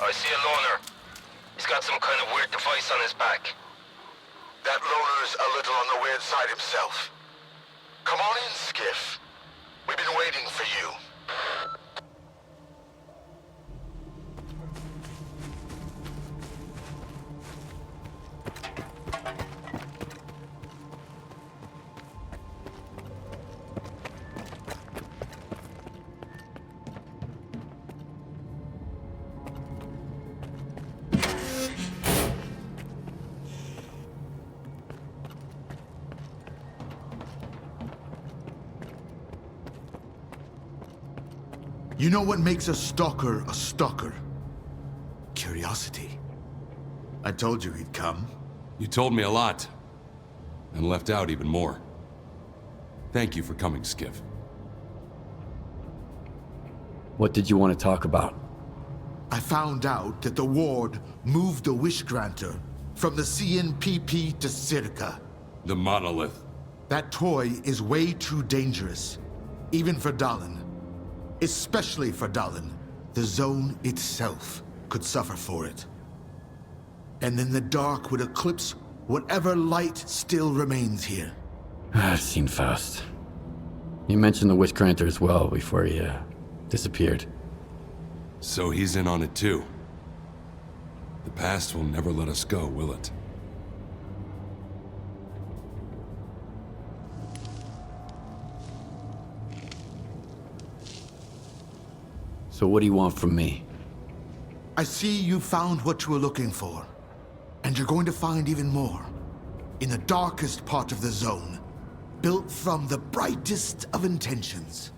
I see a loner. He's got some kind of weird device on his back. That loner's a little on the weird side himself. Come on in, Skiff. We've been waiting for you. You know what makes a stalker a stalker? Curiosity. I told you he'd come. You told me a lot, and left out even more. Thank you for coming, Skiff. What did you want to talk about? I found out that the Ward moved the Wish Granter from the CNPP to STALKER. The monolith. That toy is way too dangerous, even for Dallin. Especially for Dallin. The zone itself could suffer for it. And then the dark would eclipse whatever light still remains here. I've seen Faust. You mentioned the Wish Granter as well before he disappeared. So he's in on it too. The past will never let us go, will it? So what do you want from me? I see you found what you were looking for. And you're going to find even more. In the darkest part of the zone. Built from the brightest of intentions.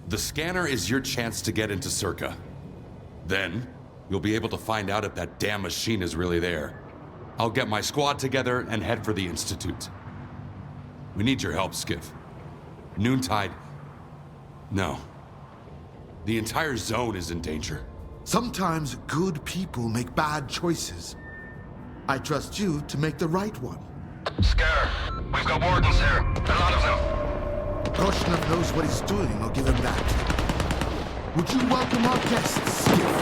The scanner is your chance to get into STALKER. Then, you'll be able to find out if that damn machine is really there. I'll get my squad together and head for the Institute. We need your help, Skiff. Noontide... No. The entire zone is in danger. Sometimes good people make bad choices. I trust you to make the right one. Scar, we've got wardens here. A lot of them. Korshunov knows what he's doing, I'll give him that. Would you welcome our guests, Skiff?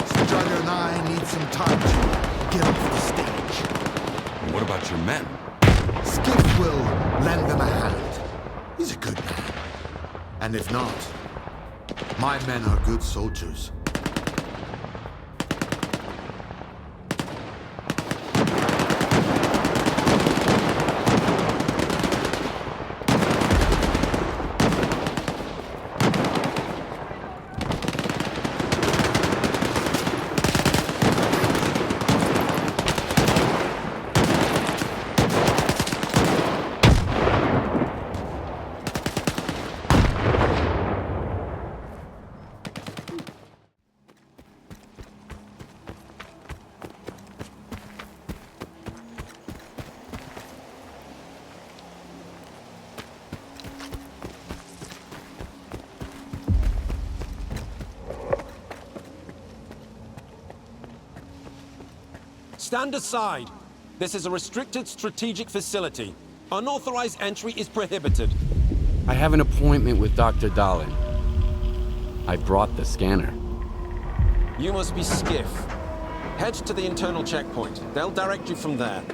Strider and I need some time to get off the stage. What about your men? Skiff will lend them a hand. He's a good man. And if not, my men are good soldiers. Stand aside. This is a restricted strategic facility. Unauthorized entry is prohibited. I have an appointment with Dr. Dallin. I brought the scanner. You must be Skiff. Head to the internal checkpoint. They'll direct you from there.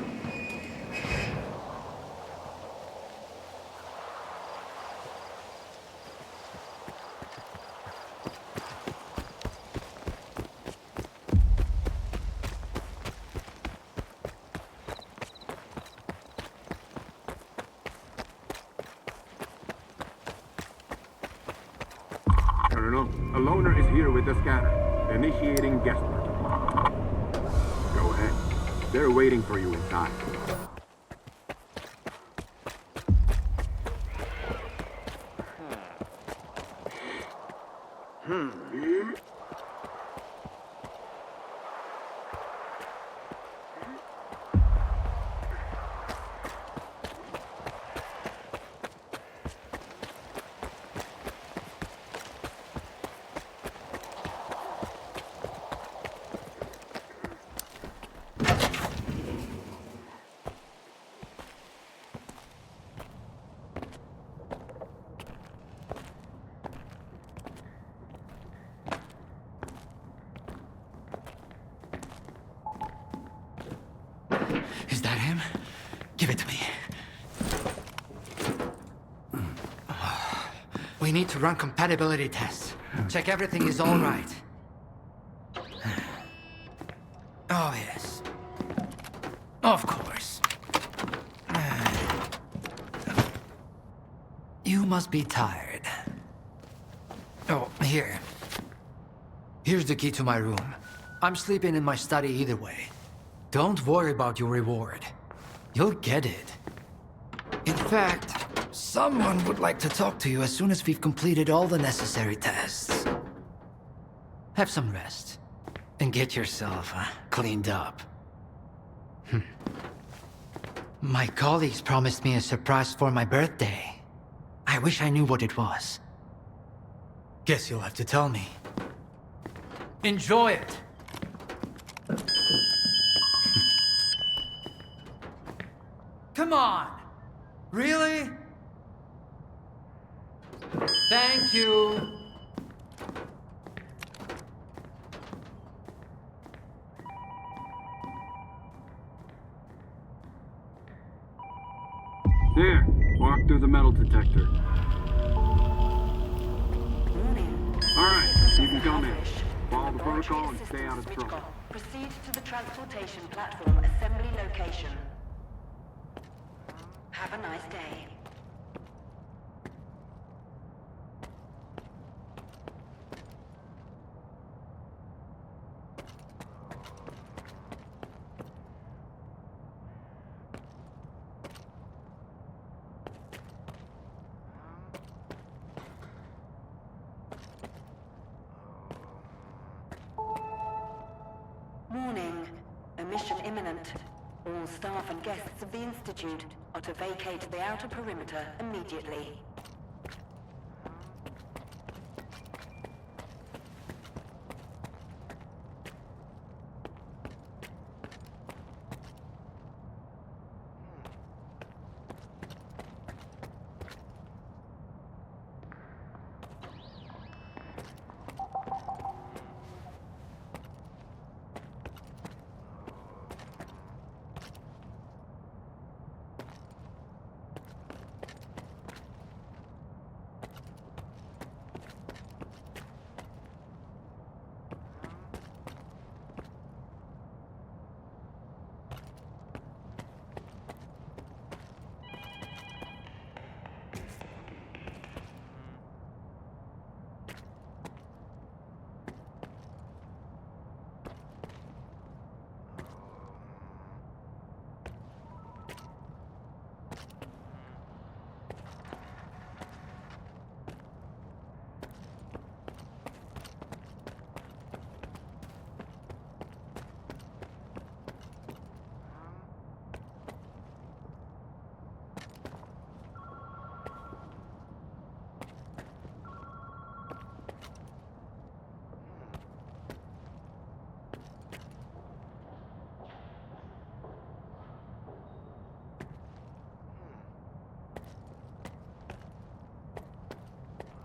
A loner is here with the scanner, initiating guest work. Go ahead. They're waiting for you inside. Is that him? Give it to me. We need to run compatibility tests. Check everything is all right. Oh, yes. Of course. You must be tired. Oh, here. Here's the key to my room. I'm sleeping in my study either way. Don't worry about your reward. You'll get it. In fact, someone would like to talk to you as soon as we've completed all the necessary tests. Have some rest. And get yourself cleaned up. My colleagues promised me a surprise for my birthday. I wish I knew what it was. Guess you'll have to tell me. Enjoy it! Come on! Really? Thank you! There, walk through the metal detector. Alright, you can come in. Follow the protocol and stay out of trouble. Proceed to the transportation platform assembly location. Have a nice day. Warning. A mission imminent. All staff and guests of the Institute are to vacate the outer perimeter immediately.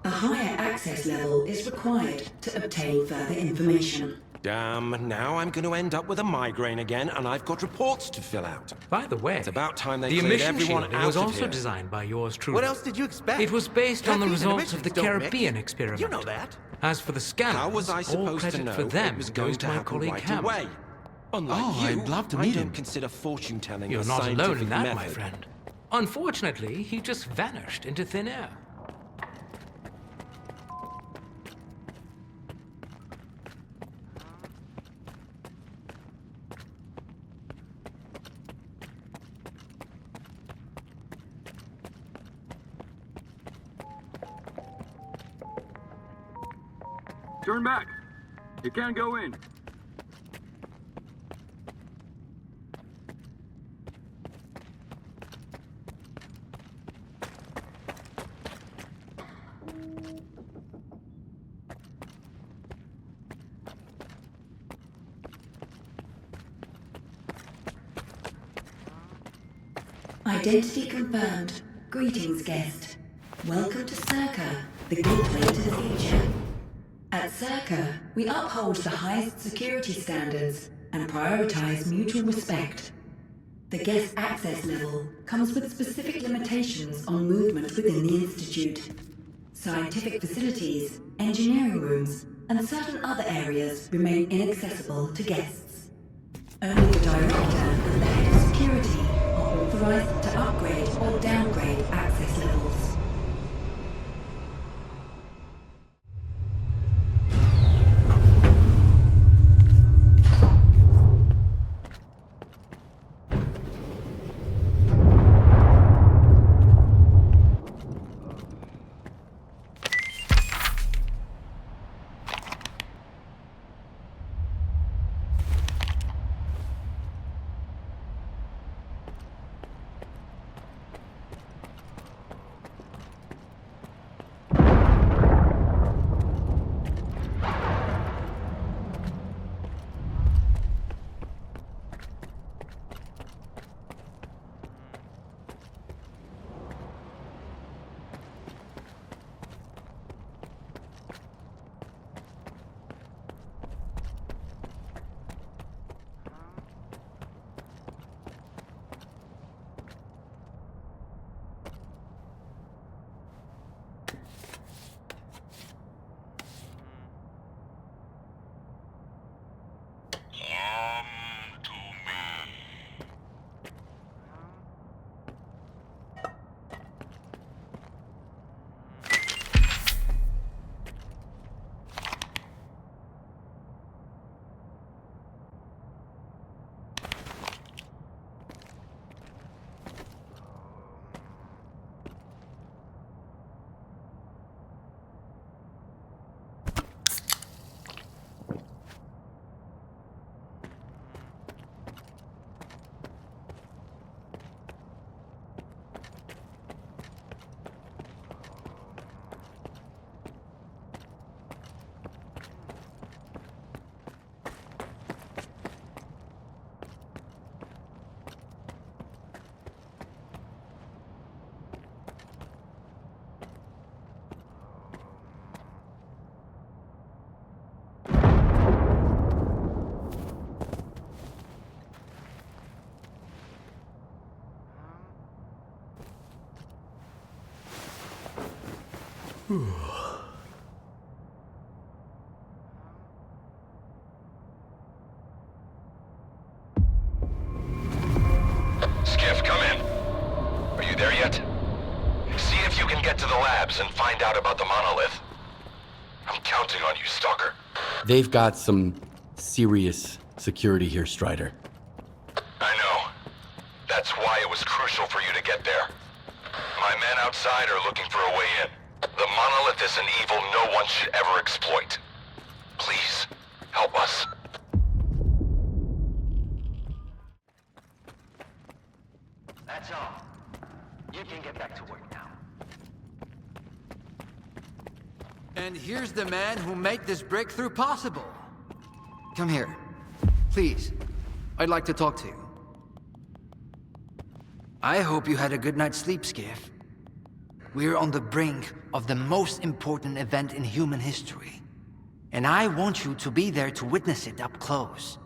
A higher access level is required to obtain further information. Damn, now I'm going to end up with a migraine again, and I've got reports to fill out. By the way, It's about time they the cleared emission everyone shielding out was of also here. designed by yours truly. What else did you expect? It was based on the Caffeine and results of the emissions don't Caribbean mix. experiment. You know that. As for the scanners, How was I all supposed credit to know for them it was going goes to to my happen colleague right Cam. away? Unlike Oh, you, I'd love to I meet don't him. consider fortune-telling You're a not alone scientific in that, method. my friend. Unfortunately, he just vanished into thin air. Turn back. You can't go in. Identity confirmed. Greetings, guest. Welcome to STALKER, the gateway to the future. At STALKER, we uphold the highest security standards and prioritize mutual respect. The guest access level comes with specific limitations on movement within the Institute. Scientific facilities, engineering rooms, and certain other areas remain inaccessible to guests. Only the Director and the Head of Security are authorized to upgrade or downgrade access levels. Skiff, come in. Are you there yet? See if you can get to the labs and find out about the monolith. I'm counting on you, Stalker. They've got some serious security here, Strider. I know. That's why it was crucial for you to get there. My men outside are looking for a way in. The monolith is an evil no one should ever exploit. Please, help us. That's all. You can get back to work now. And here's the man who made this breakthrough possible. Come here. Please. I'd like to talk to you. I hope you had a good night's sleep, Skiff. We're on the brink of the most important event in human history. And I want you to be there to witness it up close.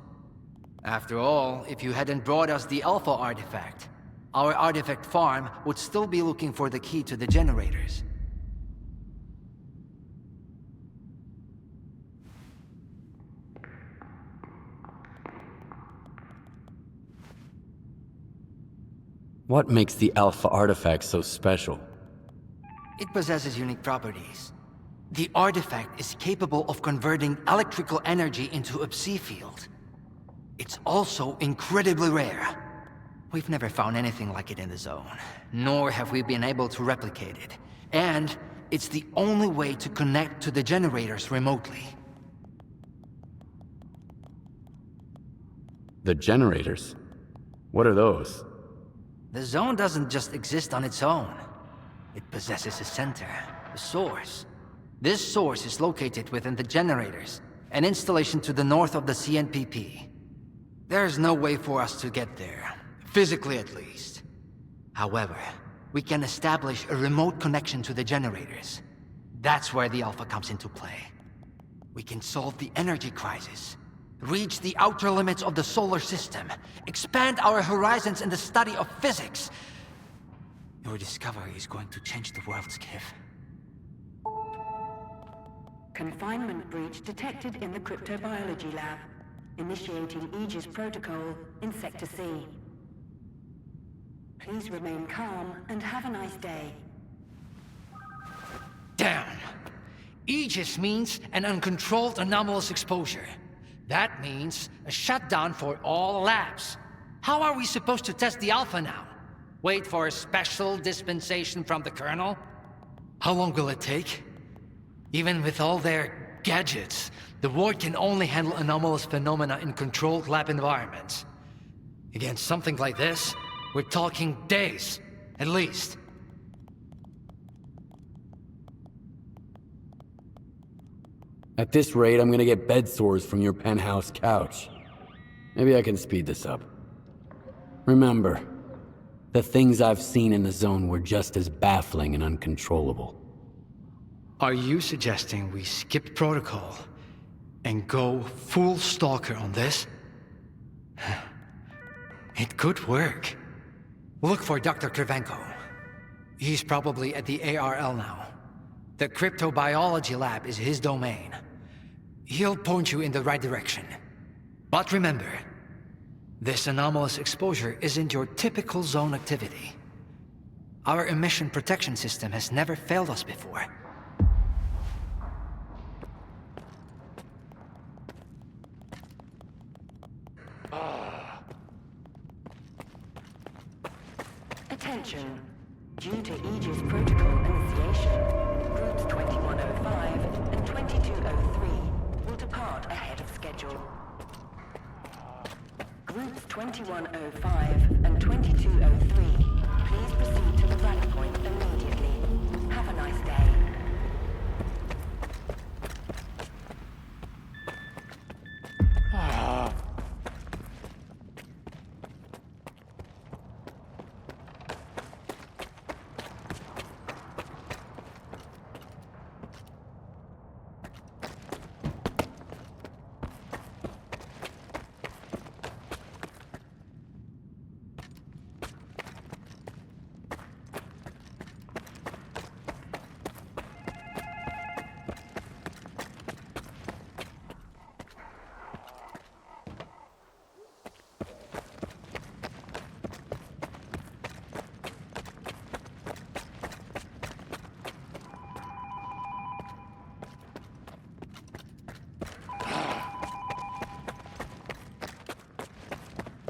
After all, if you hadn't brought us the Alpha artifact, our artifact farm would still be looking for the key to the generators. What makes the Alpha artifact so special? It possesses unique properties. The artifact is capable of converting electrical energy into a psi field. It's also incredibly rare. We've never found anything like it in the zone, nor have we been able to replicate it. And it's the only way to connect to the generators remotely. The generators? What are those? The zone doesn't just exist on its own. It possesses a center, a source. This source is located within the generators, an installation to the north of the CNPP. There's no way for us to get there, physically at least. However, we can establish a remote connection to the generators. That's where the Alpha comes into play. We can solve the energy crisis, Reach the outer limits of the solar system. Expand our horizons in the study of physics. Your discovery is going to change the world, Skiff. Confinement breach detected in the cryptobiology lab. Initiating Aegis protocol in Sector C. Please remain calm and have a nice day. Damn! Aegis means an uncontrolled anomalous exposure. That means a shutdown for all labs. How are we supposed to test the Alpha now? Wait for a special dispensation from the Colonel? How long will it take? Even with all their gadgets, the Ward can only handle anomalous phenomena in controlled lab environments. Against something like this, we're talking days, at least. At this rate, I'm gonna get bed sores from your penthouse couch. Maybe I can speed this up. Remember, the things I've seen in the zone were just as baffling and uncontrollable. Are you suggesting we skip protocol and go full Stalker on this? It could work. Look for Dr. Krivenko. He's probably at the ARL now. The cryptobiology lab is his domain. He'll point you in the right direction. But remember, this anomalous exposure isn't your typical zone activity. Our emission protection system has never failed us before. Attention. Due to Aegis protocol initiation, groups 2105 and 2203 will depart ahead of schedule. Groups 2105 and 2203, please proceed to the rally point immediately. Have a nice day.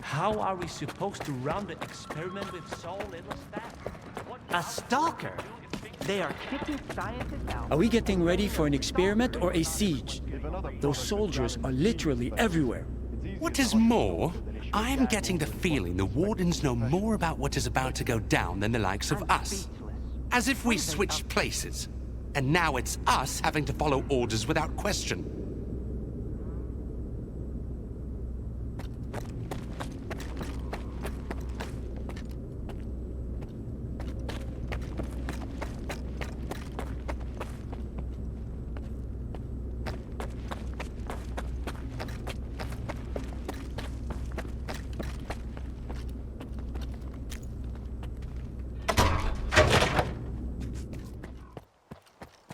How are we supposed to run the experiment with so little staff? A stalker? They are kicking scientists out. Are we getting ready for an experiment or a siege? Those soldiers are literally everywhere. What is more, I am getting the feeling the Wardens know more about what is about to go down than the likes of us. As if we switched places. And now it's us having to follow orders without question.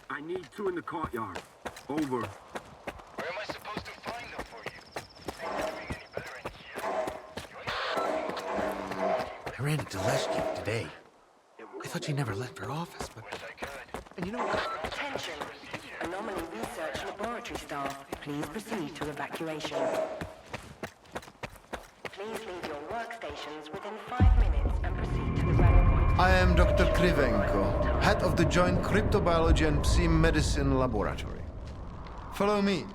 I need two in the courtyard. Over. Where am I supposed to find them for you? Ain't doing any better in here. I ran into STALKER today. I thought you never left for office, but... And you know what? Attention. Anomaly research laboratory staff, please proceed to evacuation. Please leave your workstations within 5 minutes and proceed to the rally point. I am Dr. Krivenko, head of the Joint Cryptobiology and Psi Medicine Laboratory. Follow me.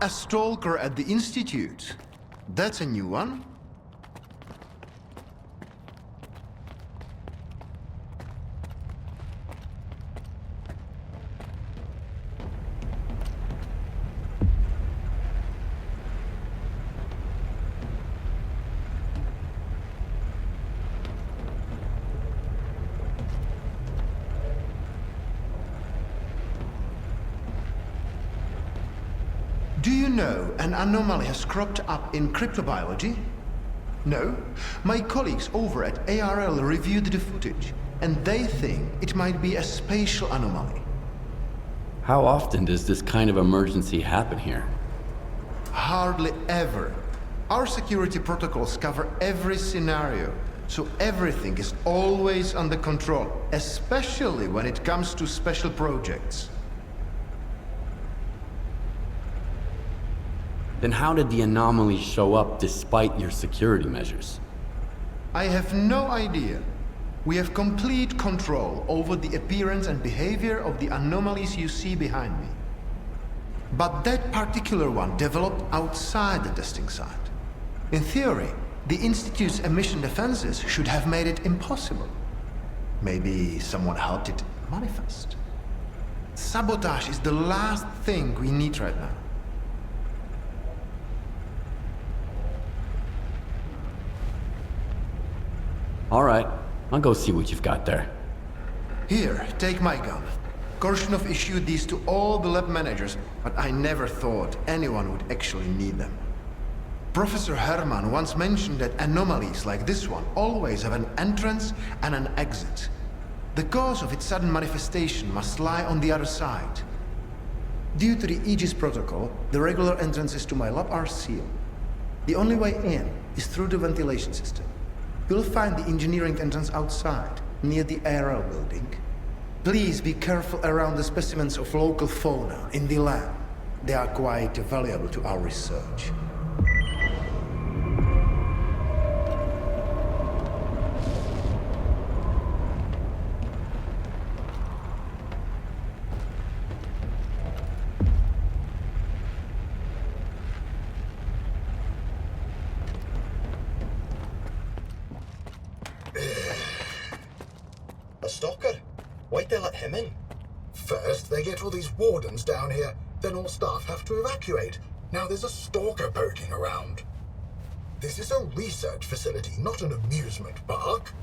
A stalker at the Institute. That's a new one. know an anomaly has cropped up in cryptobiology? No? My colleagues over at ARL reviewed the footage, and they think it might be a spatial anomaly. How often does this kind of emergency happen here? Hardly ever. Our security protocols cover every scenario, so everything is always under control, especially when it comes to special projects. Then how did the anomaly show up despite your security measures? I have no idea. We have complete control over the appearance and behavior of the anomalies you see behind me. But that particular one developed outside the testing site. In theory, the Institute's emission defenses should have made it impossible. Maybe someone helped it manifest. Sabotage is the last thing we need right now. All right, I'll go see what you've got there. Here, take my gun. Korshunov issued these to all the lab managers, but I never thought anyone would actually need them. Professor Herman once mentioned that anomalies like this one always have an entrance and an exit. The cause of its sudden manifestation must lie on the other side. Due to the Aegis protocol, the regular entrances to my lab are sealed. The only way in is through the ventilation system. You'll find the engineering entrance outside, near the ARL building. Please be careful around the specimens of local fauna in the lab. They are quite valuable to our research. A stalker? Why'd they let him in? First, they get all these wardens down here, then all staff have to evacuate. Now there's a stalker poking around. This is a research facility, not an amusement park.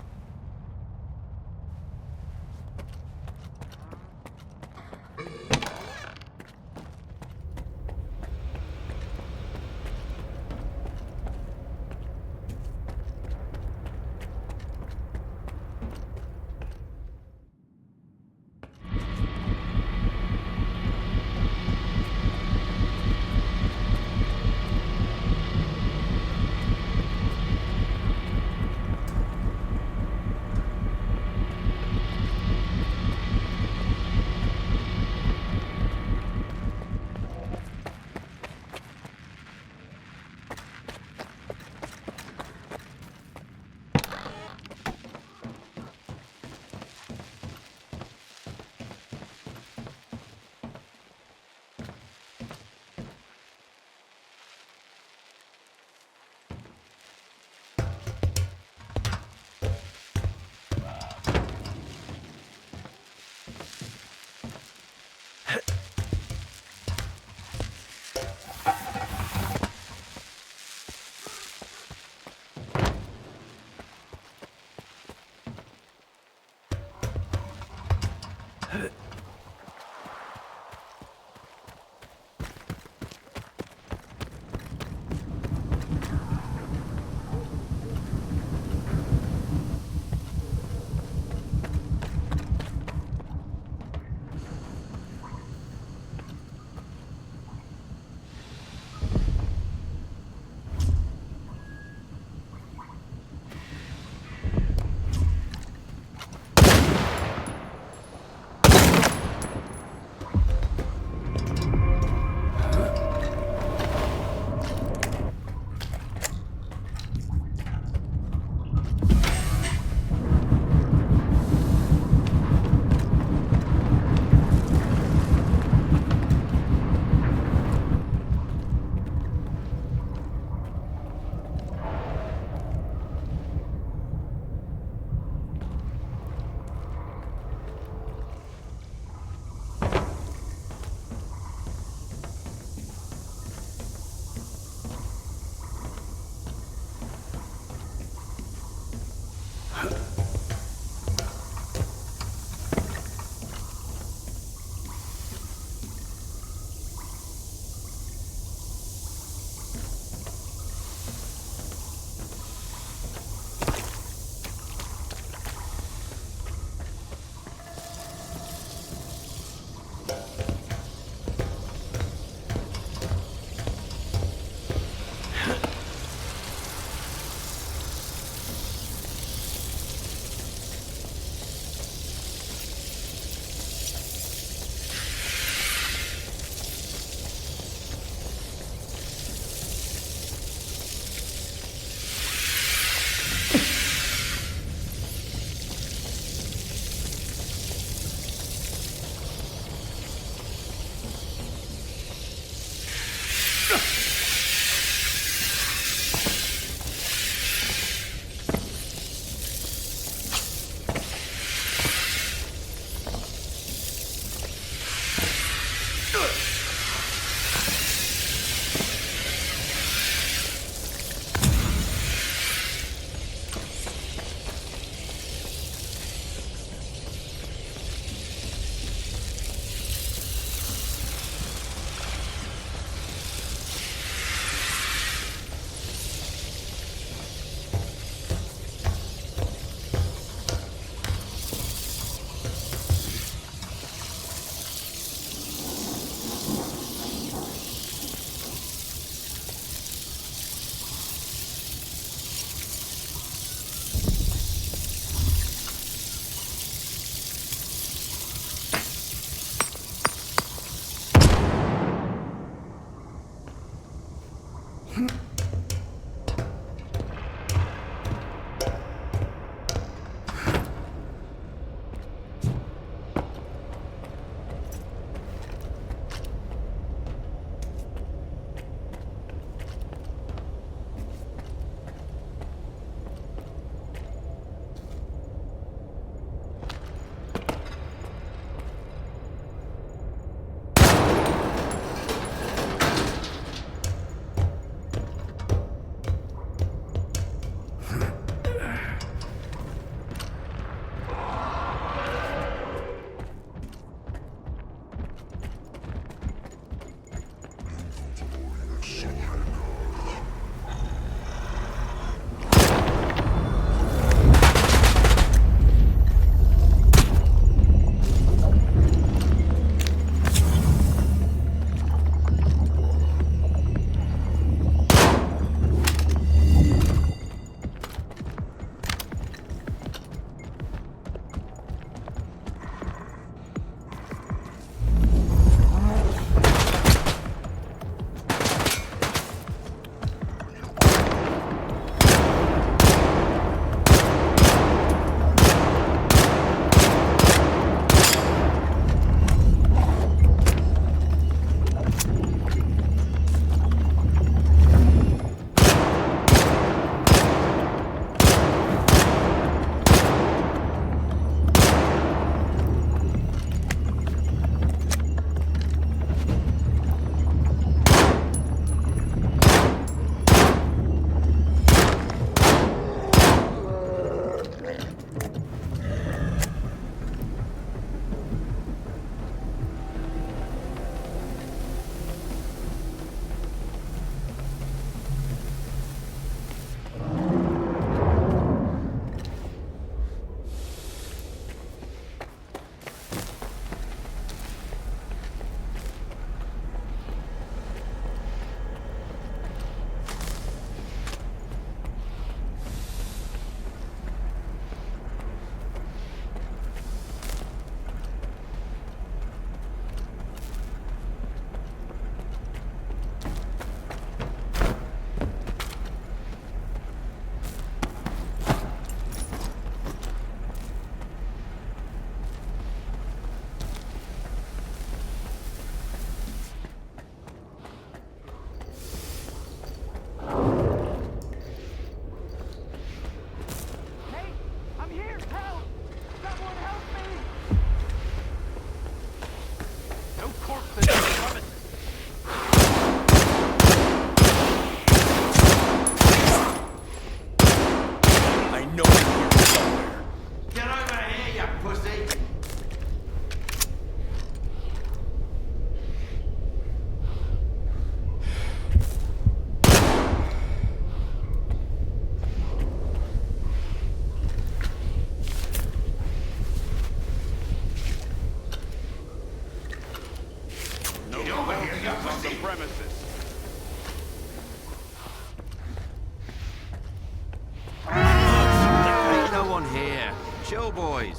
boys.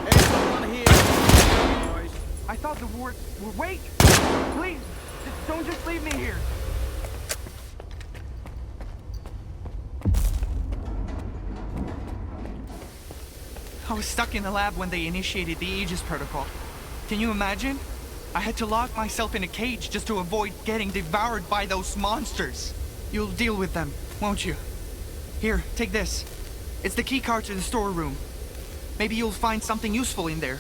Hey, someone here. Boys. I thought the ward... Wait! Please! Don't just leave me here! I was stuck in the lab when they initiated the Aegis protocol. Can you imagine? I had to lock myself in a cage just to avoid getting devoured by those monsters. You'll deal with them, won't you? Here, take this. It's the key card to the storeroom. Maybe you'll find something useful in there.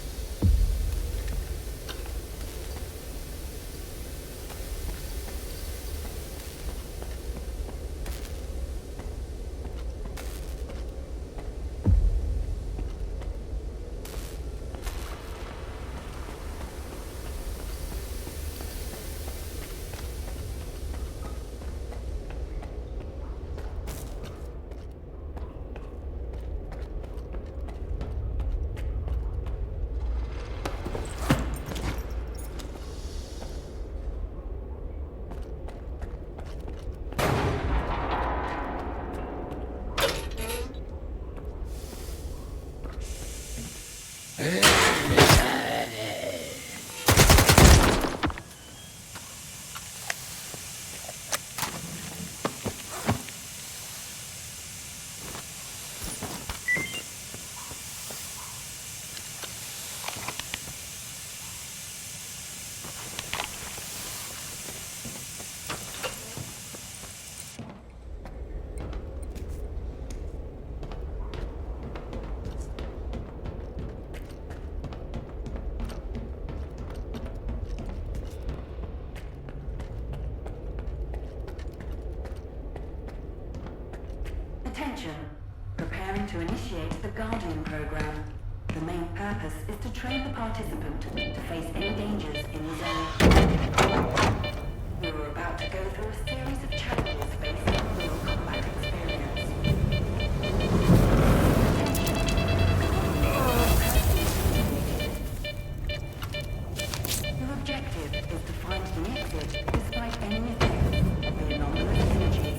Attention. Preparing to initiate the Guardian program. The main purpose is to train the participant to face any dangers in the zone. We were about to go through a series of challenges based on real combat experience. Your objective is to find the exit despite any effects of the anomalous energy.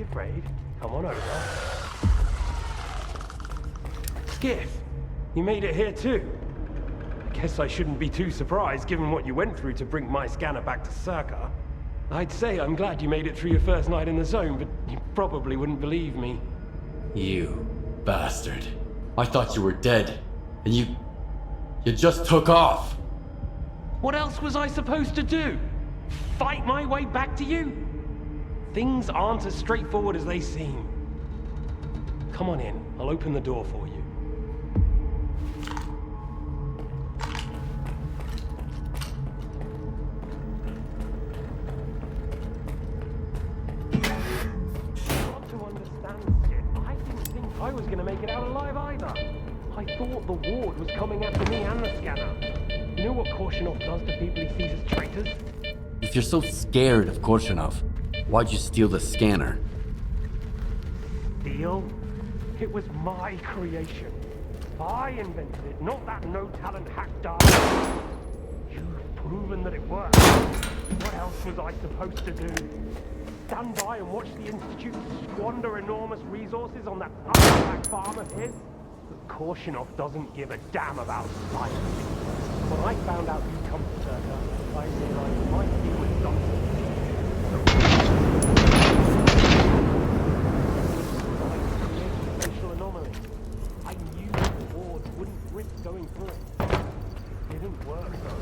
be afraid. Come on over. Skiff, you made it here too. I guess I shouldn't be too surprised given what you went through to bring my scanner back to STALKER. I'd say I'm glad you made it through your first night in the zone, but you probably wouldn't believe me. You bastard. I thought you were dead, and you just took off. What else was I supposed to do? Fight my way back to you? Things aren't as straightforward as they seem. Come on in, I'll open the door for you. I was gonna make it out alive either. I thought the ward was coming after me and the scanner. You know what Korshunov does to people he sees as traitors? If you're so scared of Korshunov, why'd you steal the scanner? Steal? It was my creation. I invented it, not that no-talent hack dog. You've proven that it worked. What else was I supposed to do? Stand by and watch the Institute squander enormous resources on that artifact farm of his? But Korshunov doesn't give a damn about science. When I found out you'd come to STALKER, I realized my deal was done. Spatial anomaly. I knew the ward wouldn't risk going through it. It didn't work though.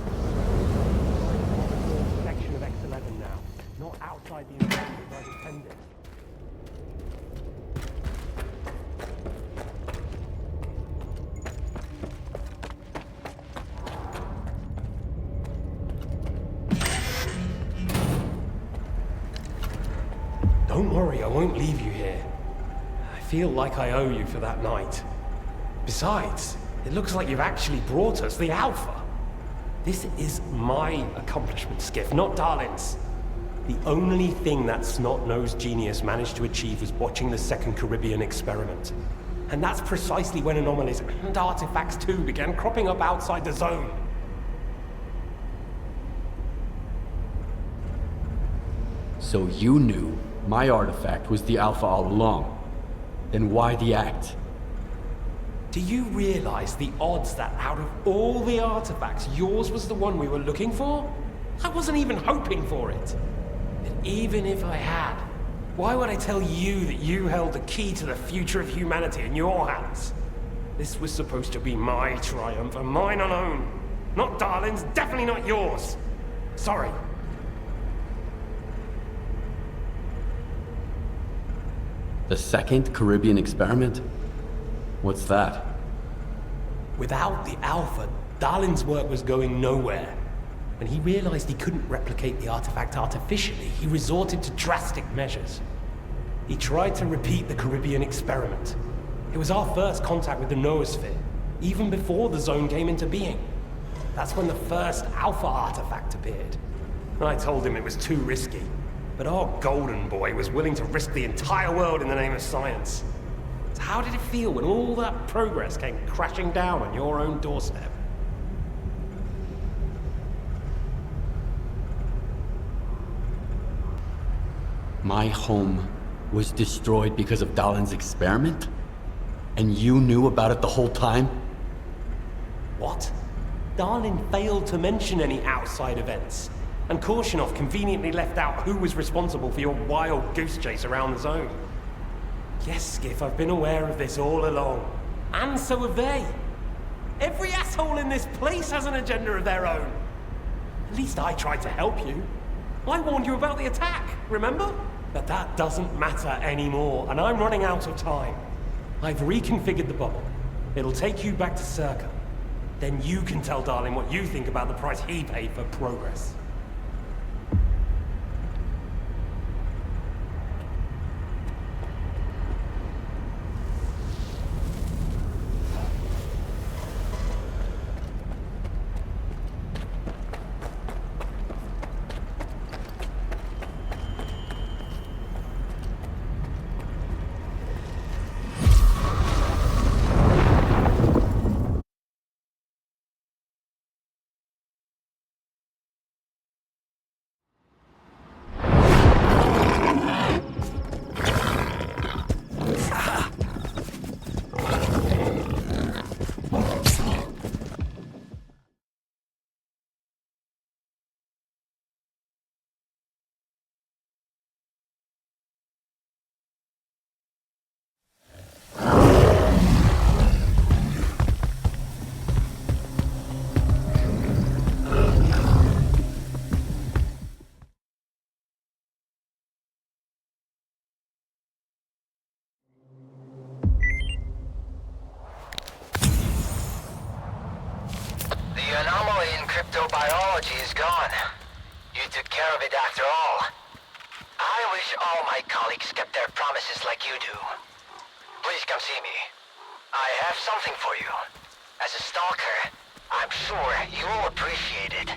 Section of X11 now, not outside the environment I intended. Don't worry, I won't leave you here. I feel like I owe you for that night. Besides, it looks like you've actually brought us the Alpha. This is my accomplishment, Skiff, not Darlin's. The only thing that snot-nosed genius managed to achieve was watching the second Caribbean experiment. And that's precisely when anomalies and artifacts too began cropping up outside the zone. So you knew my artifact was the Alpha all along. Then why the act? Do you realize the odds that out of all the artifacts, yours was the one we were looking for? I wasn't even hoping for it. But even if I had, why would I tell you that you held the key to the future of humanity in your hands? This was supposed to be my triumph and mine alone. Not Darlin's, definitely not yours. Sorry. The second Caribbean experiment? What's that? Without the Alpha, Darlin's work was going nowhere. When he realized he couldn't replicate the artifact artificially, he resorted to drastic measures. He tried to repeat the Caribbean experiment. It was our first contact with the noosphere, even before the zone came into being. That's when the first Alpha artifact appeared. I told him it was too risky, but our golden boy was willing to risk the entire world in the name of science. So how did it feel when all that progress came crashing down on your own doorstep? My home was destroyed because of Darlin's experiment? And you knew about it the whole time? What? Darlin failed to mention any outside events, and Korshunov conveniently left out who was responsible for your wild goose chase around the zone. Yes, Skiff, I've been aware of this all along. And so have they. Every asshole in this place has an agenda of their own. At least I tried to help you. I warned you about the attack, remember? But that doesn't matter anymore, and I'm running out of time. I've reconfigured the bubble. It'll take you back to STALKER. Then you can tell Darlin what you think about the price he paid for progress. The anomaly in cryptobiology is gone. You took care of it after all. I wish all my colleagues kept their promises like you do. Please come see me. I have something for you. As a stalker, I'm sure you'll appreciate it.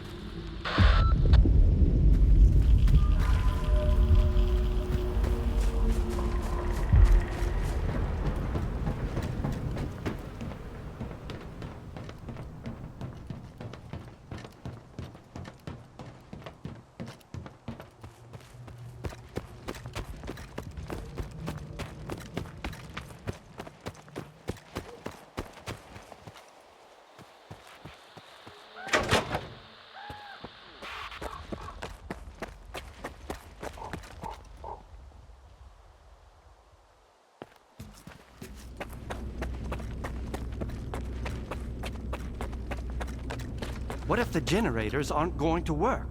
What if the generators aren't going to work?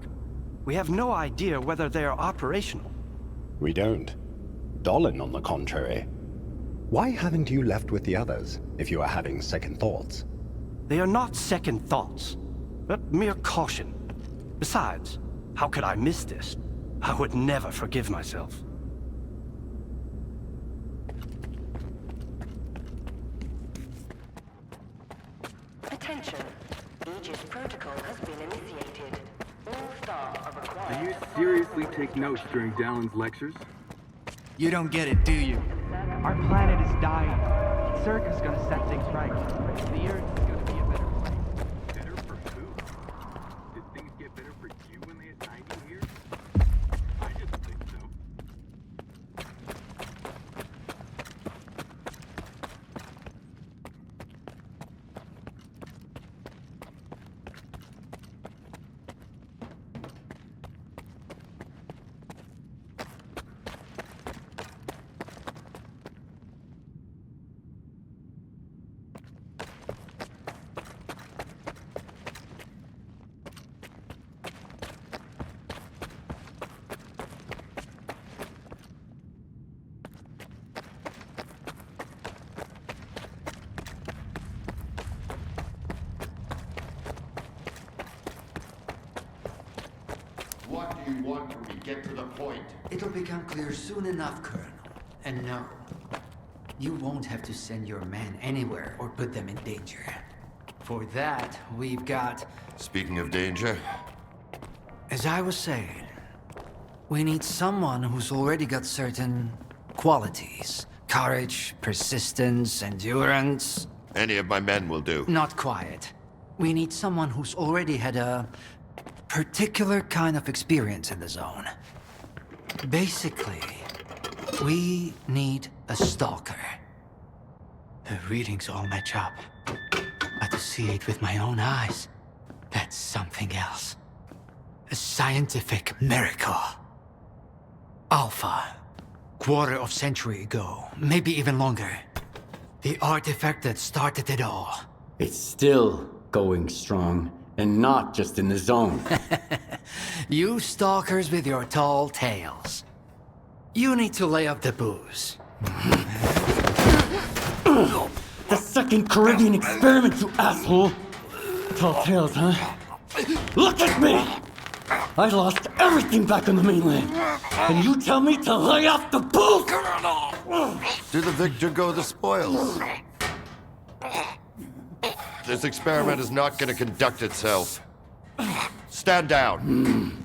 We have no idea whether they are operational. We don't. Dolan, on the contrary. Why haven't you left with the others, if you are having second thoughts? They are not second thoughts, but mere caution. Besides, how could I miss this? I would never forgive myself. Attention. Aegis protocol has been initiated. All staff are required. Do you seriously take notes during Dallin's lectures? You don't get it, do you? Our planet is dying. STALKER's gonna set things right. The Earth is gonna be a better place. Better for who? Did things get better for you when they assigned you here? I didn't think so. What do you want from me? Get to the point. It'll become clear soon enough, Colonel. And no, you won't have to send your men anywhere or put them in danger. For that, we've got... Speaking of danger... As I was saying, we need someone who's already got certain qualities. Courage, persistence, endurance. Any of my men will do. Not quiet. We need someone who's already had a particular kind of experience in the zone. Basically, we need a stalker. The readings all match up. But to see it with my own eyes, that's something else. A scientific miracle. Alpha. Quarter of century ago, maybe even longer. The artifact that started it all. It's still going strong, and not just in the zone. You stalkers with your tall tales. You need to lay up the booze. The second Caribbean experiment, you asshole! Tall tales, huh? Look at me! I lost everything back on the mainland. And you tell me to lay off the booze? To the victor go the spoils. This experiment is not going to conduct itself. Stand down.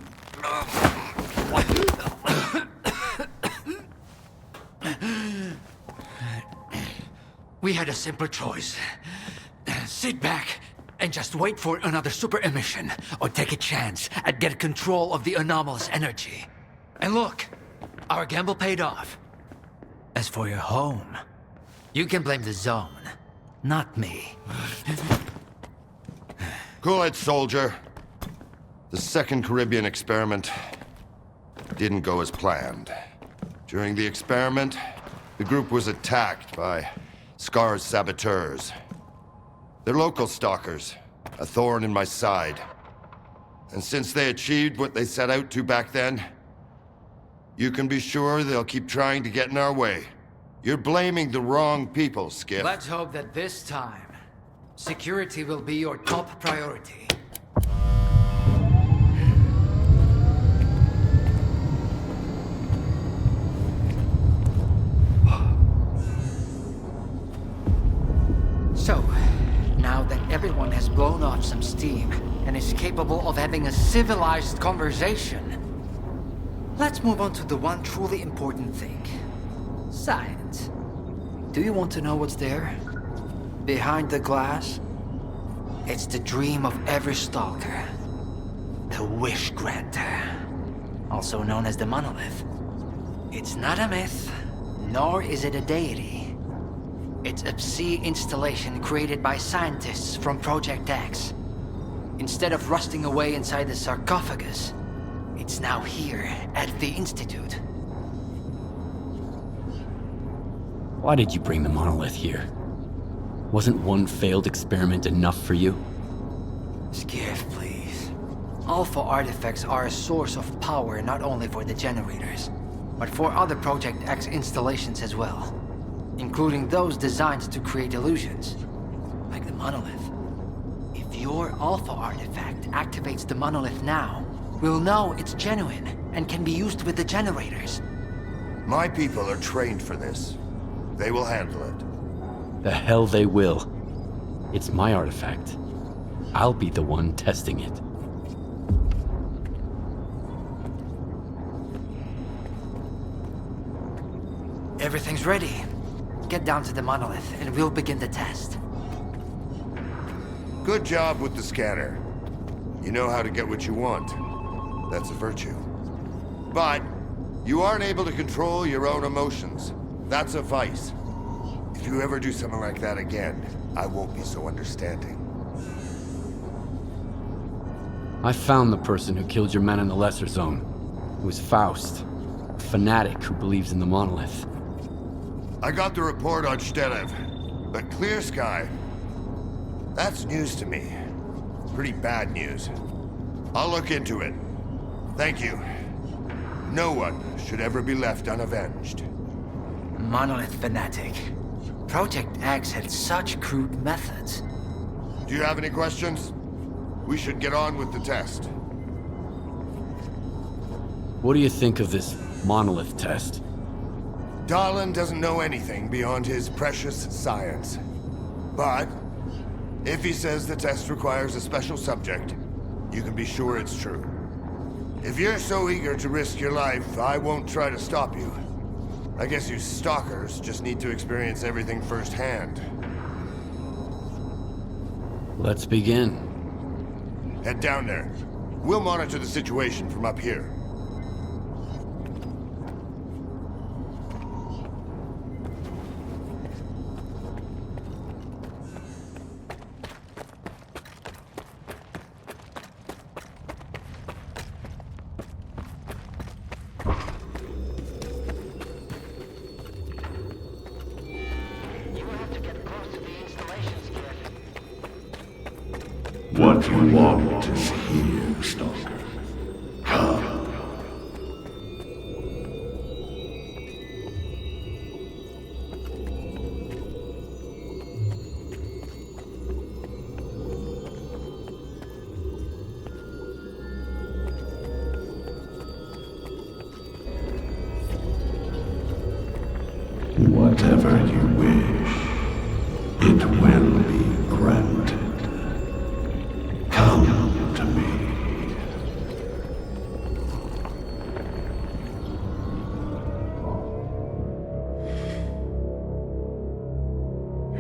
We had a simple choice. Sit back and just wait for another super emission, or take a chance at getting control of the anomalous energy. And look, our gamble paid off. As for your home, you can blame the zone, not me. Cool it, soldier. The second Caribbean experiment didn't go as planned. During the experiment, the group was attacked by SCAR's saboteurs. They're local stalkers, a thorn in my side. And since they achieved what they set out to back then, you can be sure they'll keep trying to get in our way. You're blaming the wrong people, Skip. Let's hope that this time, security will be your top priority. So, now that everyone has blown off some steam and is capable of having a civilized conversation, let's move on to the one truly important thing. Science. Do you want to know what's there? Behind the glass? It's the dream of every stalker. The wish granter. Also known as the monolith. It's not a myth, nor is it a deity. It's a sea installation created by scientists from Project X. Instead of rusting away inside the sarcophagus, it's now here at the Institute. Why did you bring the monolith here? Wasn't one failed experiment enough for you? Skiff, please. Alpha artifacts are a source of power not only for the generators, but for other Project X installations as well. Including those designed to create illusions, like the monolith. If your Alpha artifact activates the monolith now, we'll know it's genuine and can be used with the generators. My people are trained for this. They will handle it. The hell they will. It's my artifact. I'll be the one testing it. Everything's ready. Get down to the monolith, and we'll begin the test. Good job with the scanner. You know how to get what you want. That's a virtue. But you aren't able to control your own emotions. That's a vice. If you ever do something like that again, I won't be so understanding. I found the person who killed your men in the Lesser Zone. It was Faust, a fanatic who believes in the monolith. I got the report on STAL.KE.R, but Clear Sky, that's news to me. Pretty bad news. I'll look into it. Thank you. No one should ever be left unavenged. Monolith fanatic. Project X had such crude methods. Do you have any questions? We should get on with the test. What do you think of this monolith test? Dahlan doesn't know anything beyond his precious science. But if he says the test requires a special subject, you can be sure it's true. If you're so eager to risk your life, I won't try to stop you. I guess you stalkers just need to experience everything firsthand. Let's begin. Head down there. We'll monitor the situation from up here. What you want is here, Stalker. Come. Whatever you wish, it will be granted. Come to me.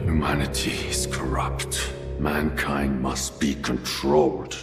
Humanity is corrupt. Mankind must be controlled.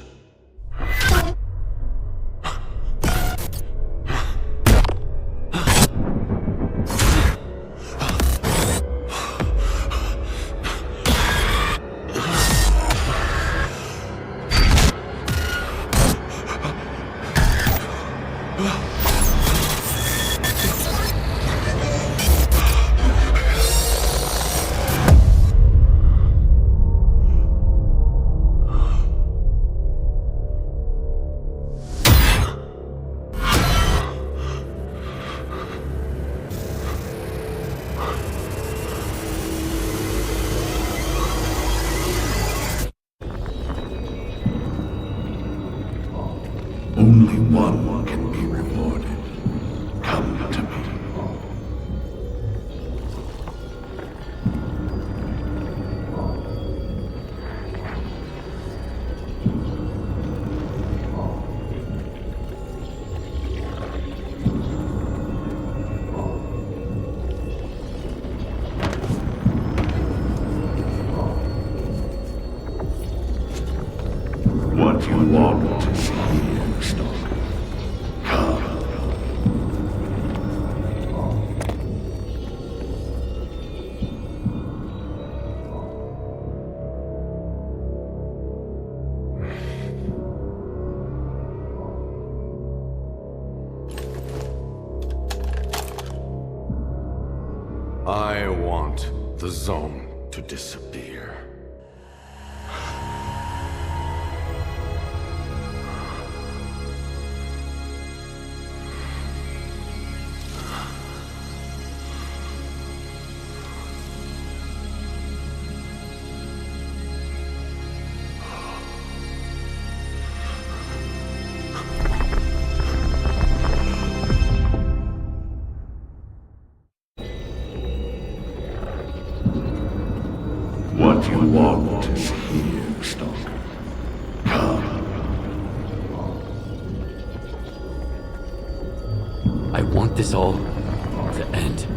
Only one can be rewarded. Come to me. What you want is here, Stalker. Come. I want the zone to disappear. I want this all to end.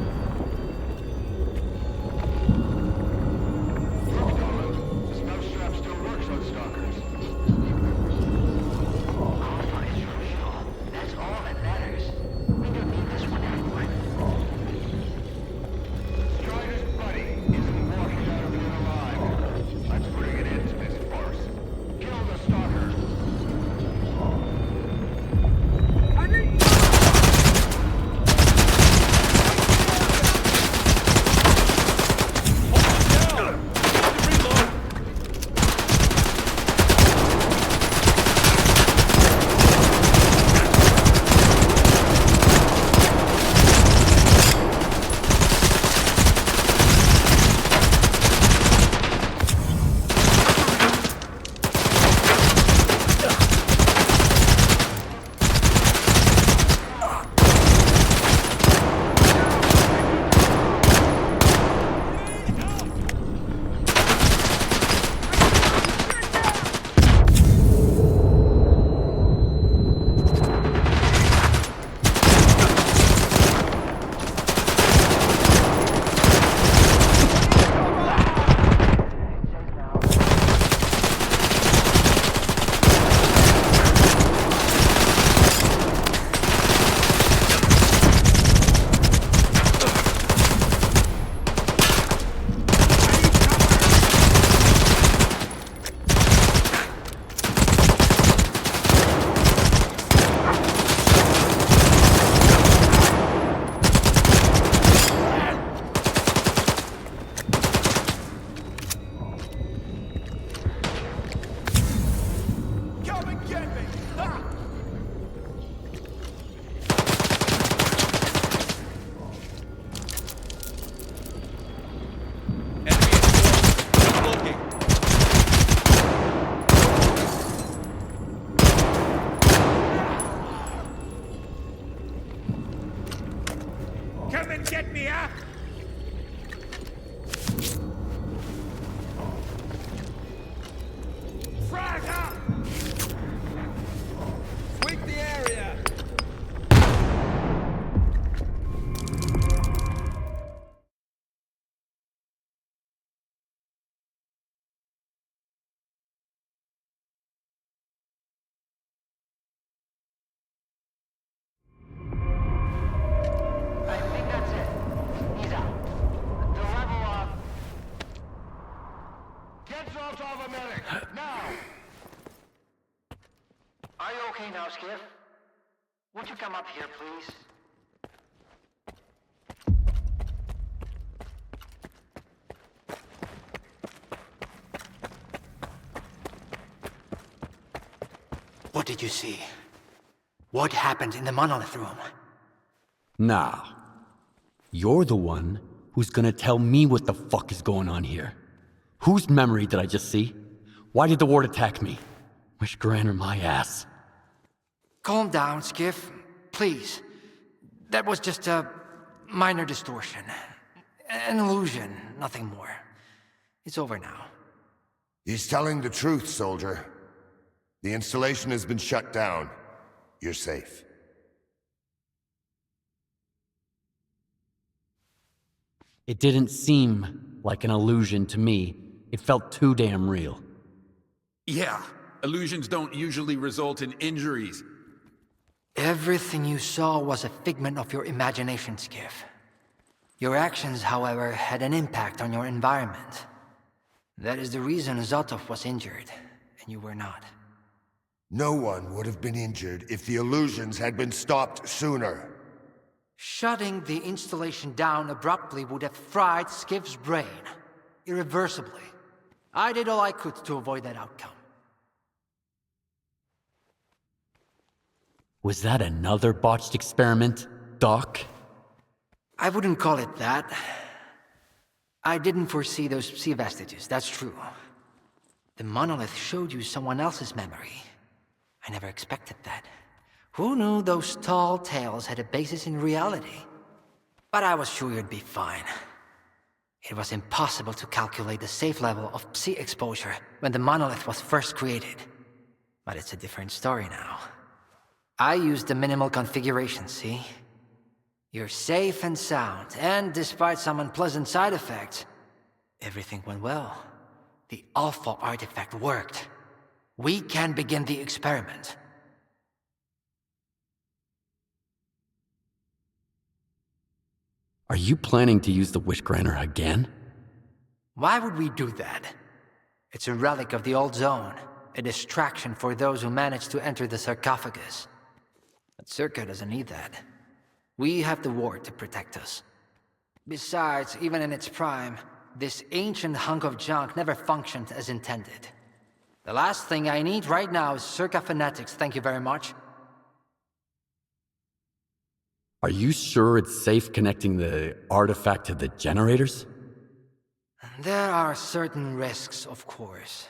Are you okay now, Skiff? Would you come up here, please? What did you see? What happened in the monolith room? Now, you're the one who's gonna tell me what the fuck is going on here. Whose memory did I just see? Why did the ward attack me? Wish Gran or my ass. Calm down, Skiff. Please. That was just a minor distortion. An illusion, nothing more. It's over now. He's telling the truth, soldier. The installation has been shut down. You're safe. It didn't seem like an illusion to me. It felt too damn real. Yeah, illusions don't usually result in injuries. Everything you saw was a figment of your imagination, Skiff. Your actions, however, had an impact on your environment. That is the reason Zotov was injured, and you were not. No one would have been injured if the illusions had been stopped sooner. Shutting the installation down abruptly would have fried Skiff's brain. Irreversibly. I did all I could to avoid that outcome. Was that another botched experiment, Doc? I wouldn't call it that. I didn't foresee those sea vestiges, that's true. The monolith showed you someone else's memory. I never expected that. Who knew those tall tales had a basis in reality? But I was sure you'd be fine. It was impossible to calculate the safe level of Psi exposure when the monolith was first created. But it's a different story now. I used the minimal configuration, see? You're safe and sound, and despite some unpleasant side effects, everything went well. The Alpha artifact worked. We can begin the experiment. Are you planning to use the Wish Granter again? Why would we do that? It's a relic of the old zone, a distraction for those who manage to enter the sarcophagus. But STALKER doesn't need that. We have the ward to protect us. Besides, even in its prime, this ancient hunk of junk never functioned as intended. The last thing I need right now is Circa fanatics, thank you very much. Are you sure it's safe connecting the artifact to the generators? There are certain risks, of course.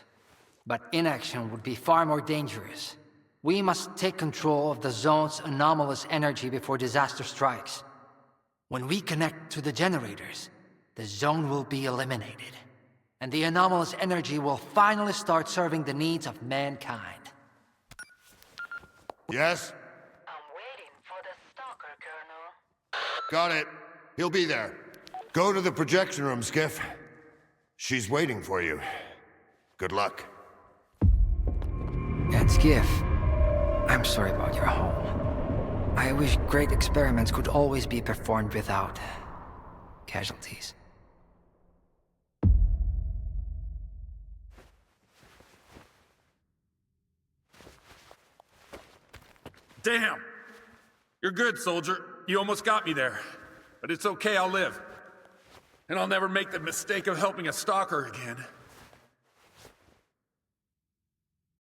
But inaction would be far more dangerous. We must take control of the zone's anomalous energy before disaster strikes. When we connect to the generators, the zone will be eliminated. And the anomalous energy will finally start serving the needs of mankind. Yes? I'm waiting for the STALKER, Colonel. Got it. He'll be there. Go to the projection room, Skiff. She's waiting for you. Good luck. And Skiff, I'm sorry about your home. I wish great experiments could always be performed without casualties. Damn! You're good, soldier. You almost got me there. But it's okay, I'll live. And I'll never make the mistake of helping a stalker again.